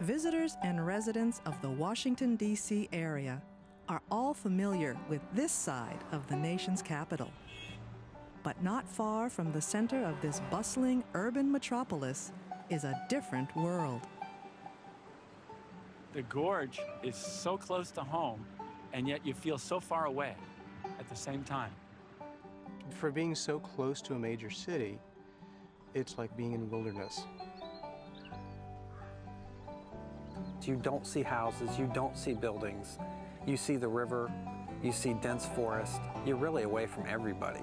Visitors and residents of the Washington, D.C. area are all familiar with this side of the nation's capital. But not far from the center of this bustling urban metropolis is a different world. The gorge is so close to home, and yet you feel so far away at the same time. For being so close to a major city, it's like being in wilderness. You don't see houses, you don't see buildings. You see the river, you see dense forest. You're really away from everybody.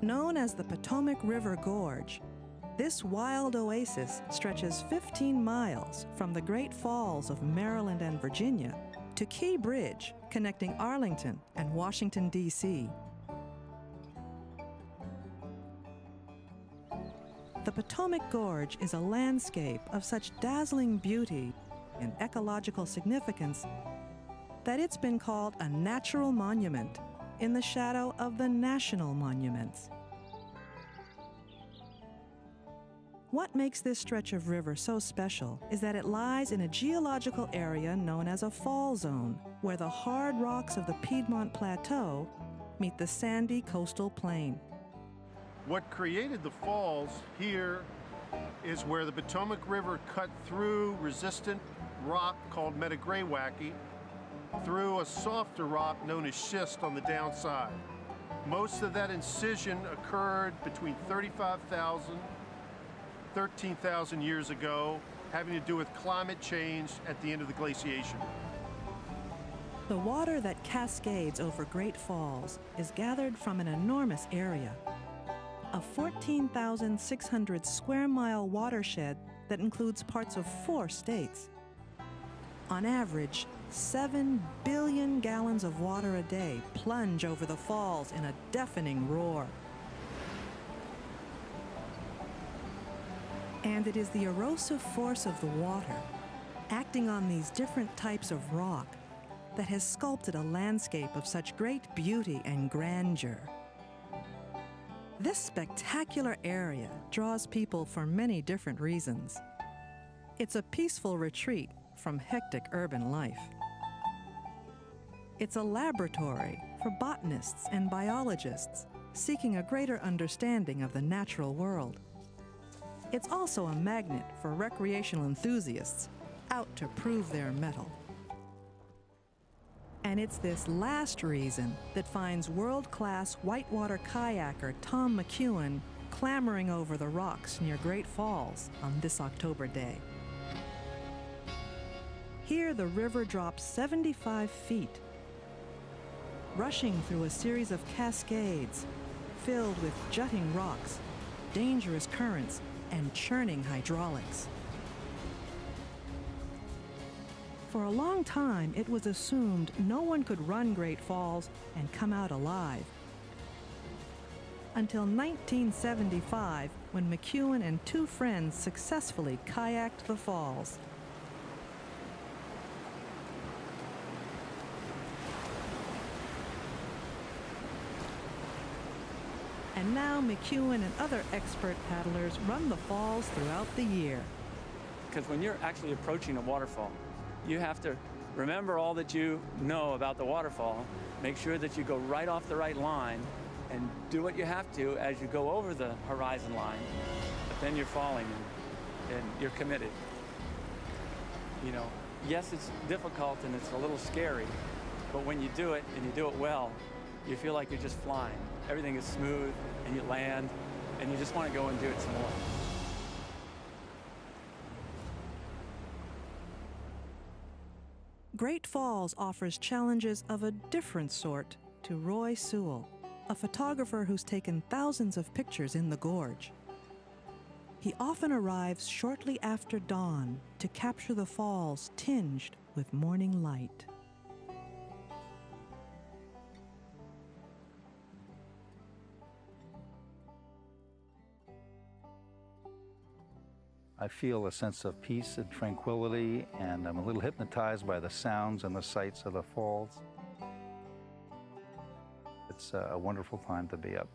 Known as the Potomac River Gorge, this wild oasis stretches 15 miles from the Great Falls of Maryland and Virginia to Key Bridge, connecting Arlington and Washington, D.C. The Potomac Gorge is a landscape of such dazzling beauty and ecological significance that it's been called a natural monument in the shadow of the national monuments. What makes this stretch of river so special is that it lies in a geological area known as a fall zone, where the hard rocks of the Piedmont Plateau meet the sandy coastal plain. What created the falls here is where the Potomac River cut through resistant rock called metagraywacke through a softer rock known as schist on the downside. Most of that incision occurred between 35,000 13,000 years ago, having to do with climate change at the end of the glaciation. The water that cascades over Great Falls is gathered from an enormous area, a 14,600 square mile watershed that includes parts of 4 states. On average, 7 billion gallons of water a day plunge over the falls in a deafening roar. And it is the erosive force of the water, acting on these different types of rock, that has sculpted a landscape of such great beauty and grandeur. This spectacular area draws people for many different reasons. It's a peaceful retreat from hectic urban life. It's a laboratory for botanists and biologists seeking a greater understanding of the natural world. It's also a magnet for recreational enthusiasts out to prove their mettle. And it's this last reason that finds world-class whitewater kayaker Tom McEwen clambering over the rocks near Great Falls on this October day. Here, the river drops 75 feet, rushing through a series of cascades filled with jutting rocks, dangerous currents, and churning hydraulics. For a long time, it was assumed no one could run Great Falls and come out alive. Until 1975, when McEwen and 2 friends successfully kayaked the falls. And now McEwen and other expert paddlers run the falls throughout the year. Because when you're actually approaching a waterfall, you have to remember all that you know about the waterfall, make sure that you go right off the right line, and do what you have to as you go over the horizon line. But then you're falling and you're committed. You know, yes, it's difficult and it's a little scary, but when you do it and you do it well, you feel like you're just flying. Everything is smooth and you land and you just want to go and do it some more. Great Falls offers challenges of a different sort to Roy Sewell, a photographer who's taken thousands of pictures in the gorge. He often arrives shortly after dawn to capture the falls tinged with morning light. I feel a sense of peace and tranquility, and I'm a little hypnotized by the sounds and the sights of the falls. It's a wonderful time to be up.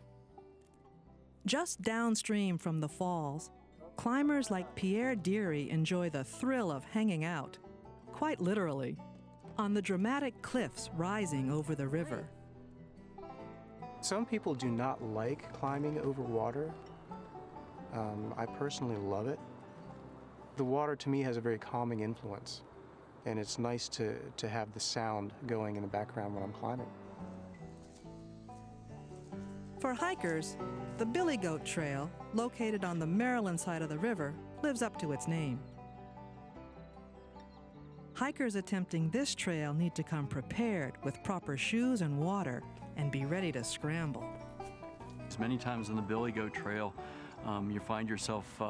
Just downstream from the falls, climbers like Pierre Deary enjoy the thrill of hanging out, quite literally, on the dramatic cliffs rising over the river. Some people do not like climbing over water. I personally love it. The water to me has a very calming influence, and it's nice to have the sound going in the background when I'm climbing. For hikers, the Billy Goat Trail, located on the Maryland side of the river, lives up to its name. Hikers attempting this trail need to come prepared with proper shoes and water and be ready to scramble. Many times on the Billy Goat Trail, you find yourself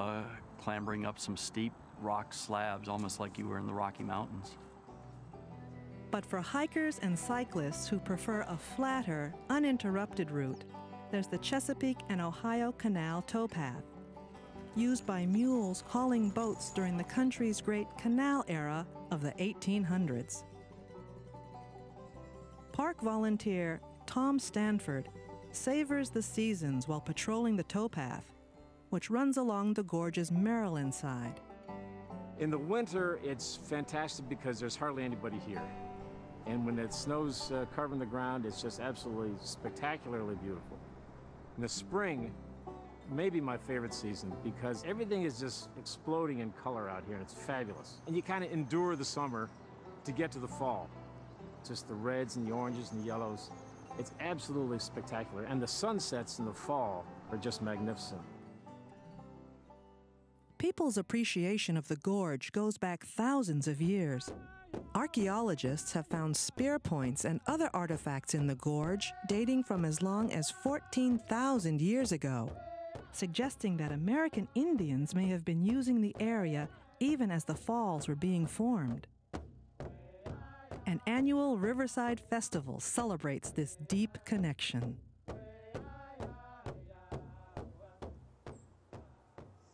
clambering up some steep rock slabs, almost like you were in the Rocky Mountains. But for hikers and cyclists who prefer a flatter, uninterrupted route, there's the Chesapeake and Ohio Canal towpath, used by mules hauling boats during the country's great canal era of the 1800s. Park volunteer Tom Stanford savors the seasons while patrolling the towpath, which runs along the gorge's Maryland side. In the winter, it's fantastic because there's hardly anybody here. And when it snow's covering the ground, it's just absolutely spectacularly beautiful. In the spring, maybe my favorite season because everything is just exploding in color out here, and it's fabulous. And you kind of endure the summer to get to the fall. Just the reds and the oranges and the yellows. It's absolutely spectacular. And the sunsets in the fall are just magnificent. People's appreciation of the gorge goes back thousands of years. Archaeologists have found spear points and other artifacts in the gorge dating from as long as 14,000 years ago, suggesting that American Indians may have been using the area even as the falls were being formed. An annual Riverside Festival celebrates this deep connection.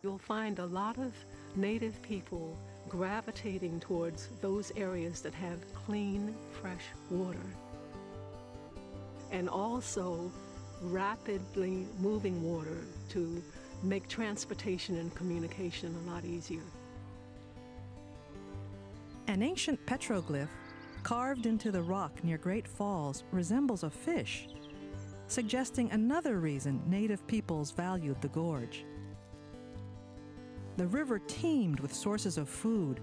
You'll find a lot of native people gravitating towards those areas that have clean, fresh water. And also rapidly moving water to make transportation and communication a lot easier. An ancient petroglyph carved into the rock near Great Falls resembles a fish, suggesting another reason native peoples valued the gorge. The river teemed with sources of food,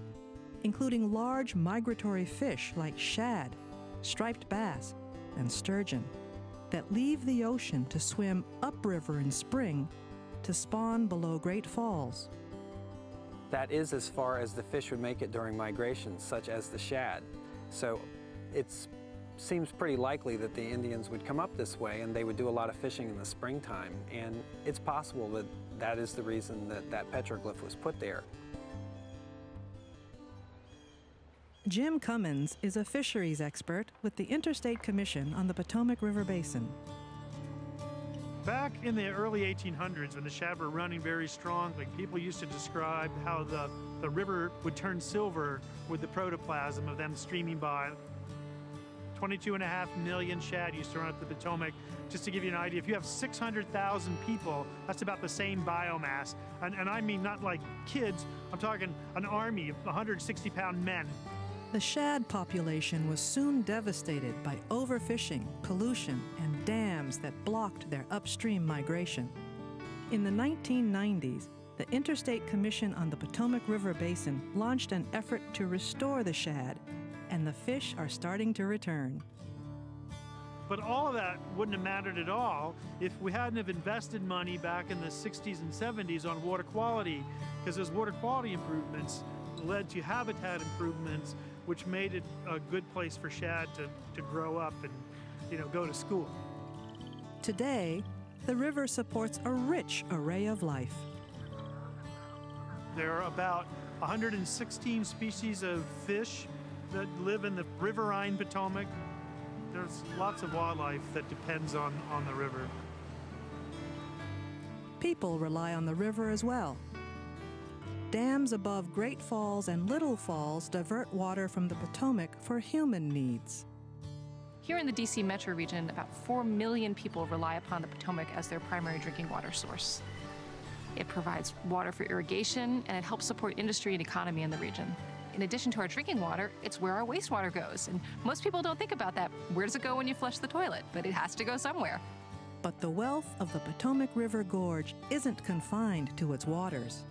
including large migratory fish like shad, striped bass, and sturgeon, that leave the ocean to swim upriver in spring to spawn below Great Falls. That is as far as the fish would make it during migration, such as the shad. So it seems pretty likely that the Indians would come up this way and they would do a lot of fishing in the springtime. And it's possible that that is the reason that that petroglyph was put there. Jim Cummins is a fisheries expert with the Interstate Commission on the Potomac River Basin. Back in the early 1800s, when the shad were running very strongly, people used to describe how the river would turn silver with the protoplasm of them streaming by. 22.5 million shad used to run up the Potomac. Just to give you an idea, if you have 600,000 people, that's about the same biomass. And I mean not like kids, I'm talking an army of 160-pound men. The shad population was soon devastated by overfishing, pollution, and dams that blocked their upstream migration. In the 1990s, the Interstate Commission on the Potomac River Basin launched an effort to restore the shad, and the fish are starting to return. But all of that wouldn't have mattered at all if we hadn't have invested money back in the 60s and 70s on water quality, because those water quality improvements led to habitat improvements, which made it a good place for shad to grow up and, go to school. Today, the river supports a rich array of life. There are about 116 species of fish that live in the riverine Potomac. There's lots of wildlife that depends on the river. People rely on the river as well. Dams above Great Falls and Little Falls divert water from the Potomac for human needs. Here in the DC metro region, about 4 million people rely upon the Potomac as their primary drinking water source. It provides water for irrigation, and it helps support industry and economy in the region. In addition to our drinking water, it's where our wastewater goes. And most people don't think about that. Where does it go when you flush the toilet? But it has to go somewhere. But the wealth of the Potomac River Gorge isn't confined to its waters.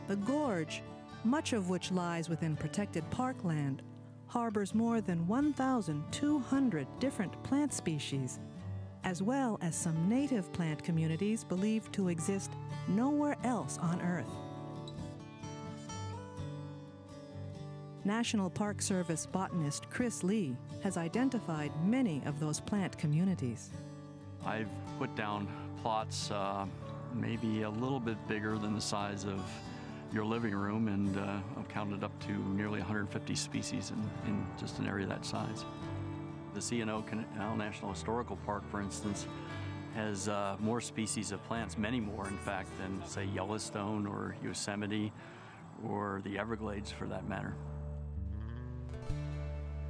The gorge, much of which lies within protected parkland, harbors more than 1,200 different plant species, as well as some native plant communities believed to exist nowhere else on Earth. National Park Service botanist Chris Lee has identified many of those plant communities. I've put down plots maybe a little bit bigger than the size of your living room, and I've counted up to nearly 150 species in just an area that size. The C&O Canal National Historical Park, for instance, has more species of plants, many more in fact, than say Yellowstone or Yosemite or the Everglades for that matter.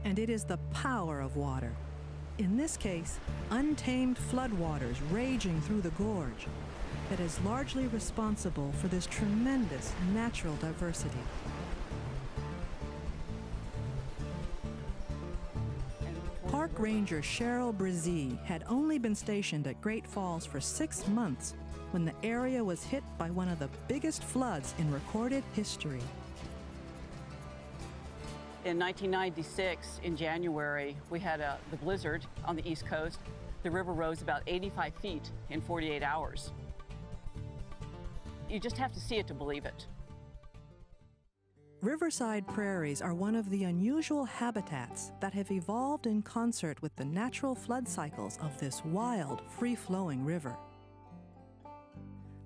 And it is the power of water, in this case, untamed floodwaters raging through the gorge, that is largely responsible for this tremendous natural diversity. Park Ranger Cheryl Brzee had only been stationed at Great Falls for 6 months when the area was hit by one of the biggest floods in recorded history. In 1996, in January, we had the blizzard on the East Coast. The river rose about 85 feet in 48 hours. You just have to see it to believe it. Riverside prairies are one of the unusual habitats that have evolved in concert with the natural flood cycles of this wild, free-flowing river.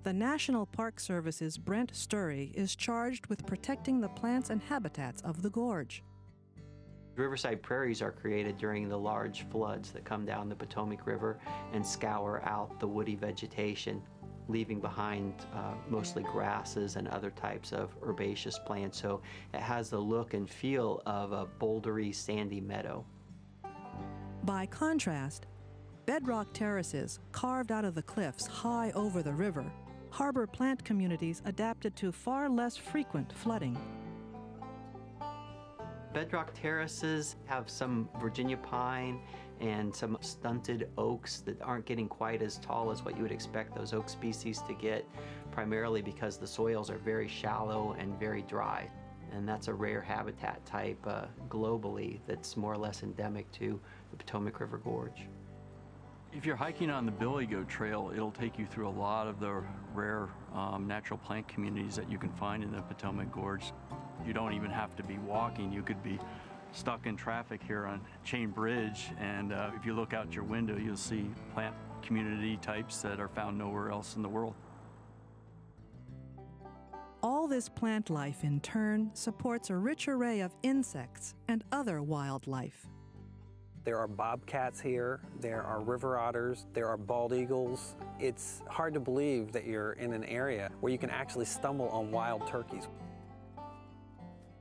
The National Park Service's Brent Sturry is charged with protecting the plants and habitats of the gorge. Riverside prairies are created during the large floods that come down the Potomac River and scour out the woody vegetation, leaving behind mostly grasses and other types of herbaceous plants. So it has the look and feel of a bouldery, sandy meadow. By contrast, bedrock terraces carved out of the cliffs high over the river harbor plant communities adapted to far less frequent flooding. Bedrock terraces have some Virginia pine and some stunted oaks that aren't getting quite as tall as what you would expect those oak species to get, primarily because the soils are very shallow and very dry. And that's a rare habitat type globally that's more or less endemic to the Potomac River Gorge. If you're hiking on the Billy Goat Trail, it'll take you through a lot of the rare natural plant communities that you can find in the Potomac Gorge. You don't even have to be walking. You could be stuck in traffic here on Chain Bridge, and if you look out your window, you'll see plant community types that are found nowhere else in the world. All this plant life, in turn, supports a rich array of insects and other wildlife. There are bobcats here, there are river otters, there are bald eagles. It's hard to believe that you're in an area where you can actually stumble on wild turkeys.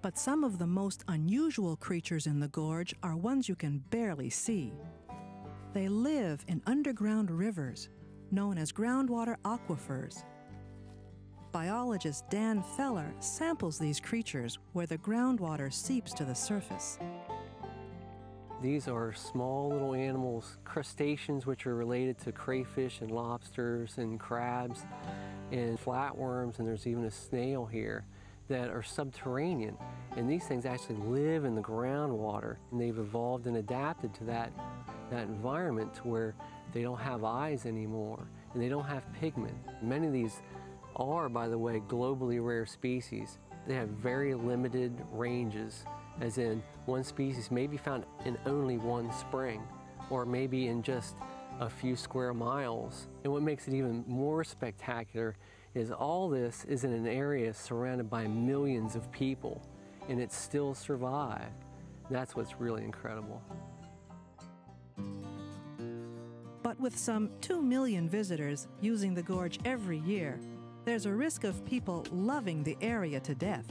But some of the most unusual creatures in the gorge are ones you can barely see. They live in underground rivers, known as groundwater aquifers. Biologist Dan Feller samples these creatures where the groundwater seeps to the surface. These are small little animals, crustaceans, which are related to crayfish and lobsters and crabs and flatworms, and there's even a snail here, that are subterranean. And these things actually live in the groundwater, and they've evolved and adapted to that environment to where they don't have eyes anymore, and they don't have pigment. Many of these are, by the way, globally rare species. They have very limited ranges, as in one species may be found in only one spring, or maybe in just a few square miles. And what makes it even more spectacular is all this is in an area surrounded by millions of people, and it still survived. That's what's really incredible. But with some 2 million visitors using the gorge every year, there's a risk of people loving the area to death.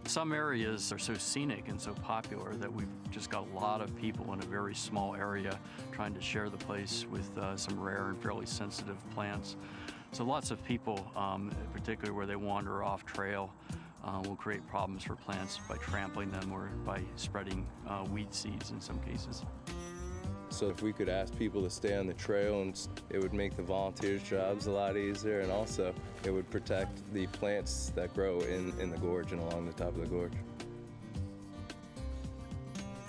Some areas are so scenic and so popular that we've just got a lot of people in a very small area trying to share the place with some rare and fairly sensitive plants. So lots of people, particularly where they wander off trail, will create problems for plants by trampling them or by spreading weed seeds in some cases. So if we could ask people to stay on the trail, and it would make the volunteers' jobs a lot easier, and also it would protect the plants that grow in the gorge and along the top of the gorge.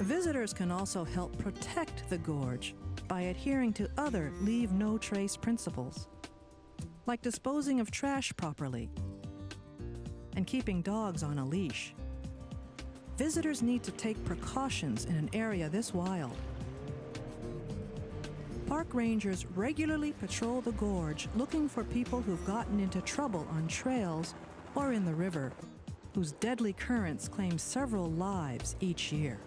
Visitors can also help protect the gorge by adhering to other leave no trace principles, like disposing of trash properly and keeping dogs on a leash. Visitors need to take precautions in an area this wild. Park rangers regularly patrol the gorge looking for people who've gotten into trouble on trails or in the river, whose deadly currents claim several lives each year.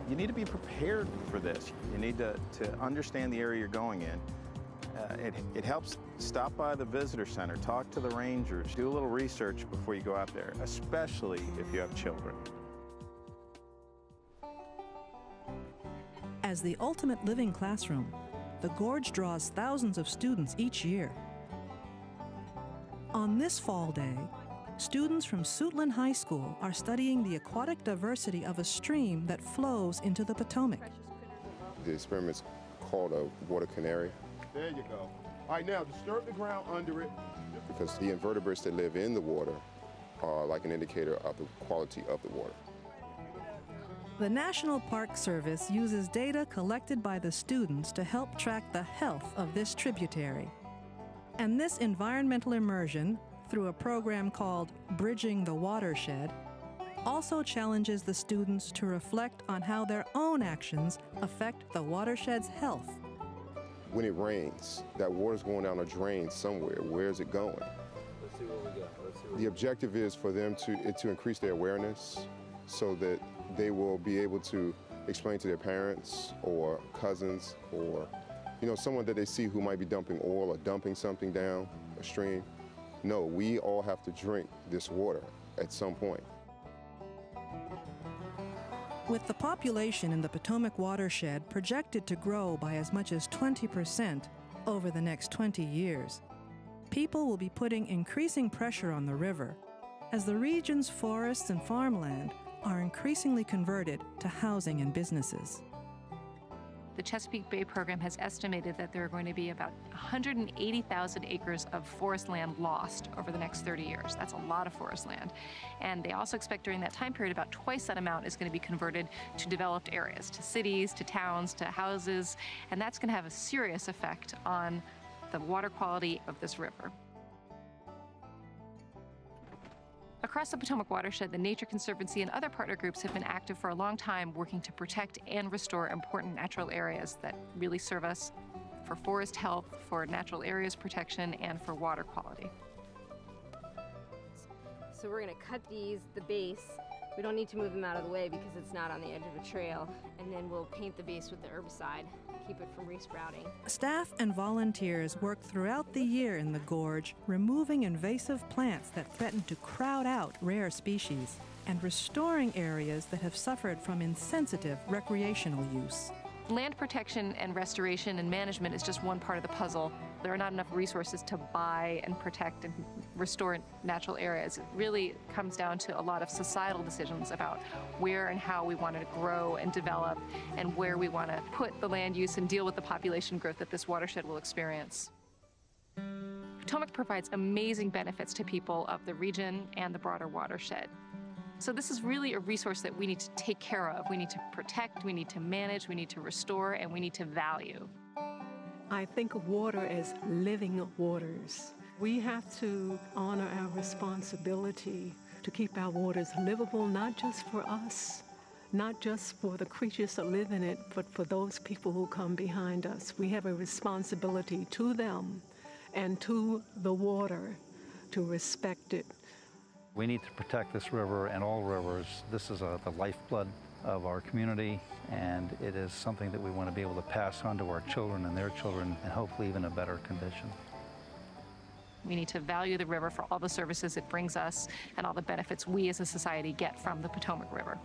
You need to be prepared for this. You need to understand the area you're going in. It helps stop by the visitor center, talk to the rangers, do a little research before you go out there, especially if you have children. As the ultimate living classroom, the gorge draws thousands of students each year. On this fall day, students from Suitland High School are studying the aquatic diversity of a stream that flows into the Potomac. The experiment's called a water canary. There you go. All right, now disturb the ground under it. Because the invertebrates that live in the water are like an indicator of the quality of the water. The National Park Service uses data collected by the students to help track the health of this tributary. And this environmental immersion, through a program called Bridging the Watershed, also challenges the students to reflect on how their own actions affect the watershed's health. When it rains, that water's going down a drain somewhere. Where is it going? Let's see what we got. The objective is for them to increase their awareness so that they will be able to explain to their parents or cousins or, someone that they see who might be dumping oil or dumping something down a stream. No, we all have to drink this water at some point. With the population in the Potomac watershed projected to grow by as much as 20% over the next 20 years, people will be putting increasing pressure on the river as the region's forests and farmland are increasingly converted to housing and businesses. The Chesapeake Bay program has estimated that there are going to be about 180,000 acres of forest land lost over the next 30 years. That's a lot of forest land. And they also expect during that time period about twice that amount is going to be converted to developed areas, to cities, to towns, to houses, and that's going to have a serious effect on the water quality of this river. Across the Potomac watershed, the Nature Conservancy and other partner groups have been active for a long time working to protect and restore important natural areas that really serve us for forest health, for natural areas protection, and for water quality. So we're going to cut the base. We don't need to move them out of the way because it's not on the edge of the trail. And then we'll paint the base with the herbicide, keep it from resprouting. Staff and volunteers work throughout the year in the gorge, removing invasive plants that threaten to crowd out rare species and restoring areas that have suffered from insensitive recreational use. Land protection and restoration and management is just one part of the puzzle. There are not enough resources to buy and protect and restore natural areas. It really comes down to a lot of societal decisions about where and how we want to grow and develop and where we want to put the land use and deal with the population growth that this watershed will experience. Potomac provides amazing benefits to people of the region and the broader watershed. So this is really a resource that we need to take care of. We need to protect, we need to manage, we need to restore, and we need to value. I think of water as living waters. We have to honor our responsibility to keep our waters livable, not just for us, not just for the creatures that live in it, but for those people who come behind us. We have a responsibility to them and to the water to respect it. We need to protect this river and all rivers. This is the lifeblood of our community, and it is something that we want to be able to pass on to our children and their children, and hopefully even a better condition. We need to value the river for all the services it brings us and all the benefits we as a society get from the Potomac River.